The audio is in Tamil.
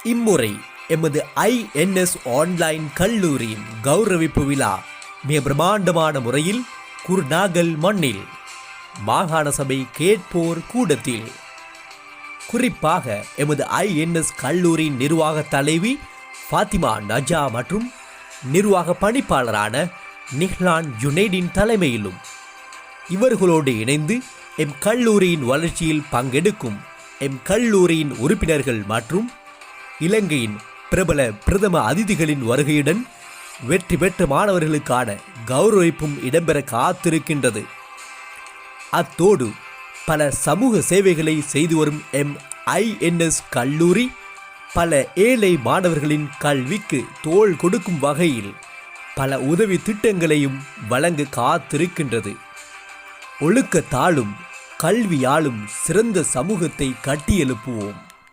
இம்முறை எமது INS ஆன்லைன் கல்லூரியின் கௌரவிப்பு விழா மிக பிரம்மாண்டமான முறையில் குர்நாகல் மண்ணில் மாகாண சபை கேட்போர் கூடத்தில், குறிப்பாக எமது INS கல்லூரியின் நிர்வாக தலைவி ஃபாத்திமா நஜா மற்றும் நிர்வாக பணிப்பாளரான நிஹ்லான் ஜுனைடின் தலைமையிலும் இவர்களோடு இணைந்து எம் கல்லூரியின் வளர்ச்சியில் பங்கெடுக்கும் எம் கல்லூரியின் உறுப்பினர்கள் மற்றும் இலங்கையின் பிரபல பிரதம அதிதிகளின் வருகையுடன் வெற்றி பெற்ற மாணவர்களுக்கான கௌரவிப்பும் இடம்பெற காத்திருக்கின்றது. அத்தோடு பல சமூக சேவைகளை செய்து வரும் எம் INS கல்லூரி பல ஏழை மாணவர்களின் கல்விக்கு தோள் கொடுக்கும் வகையில் பல உதவி திட்டங்களையும் வழங்க காத்திருக்கின்றது. ஒழுக்கத்தாலும் கல்வியாலும் சிறந்த சமூகத்தை கட்டியெழுப்புவோம்.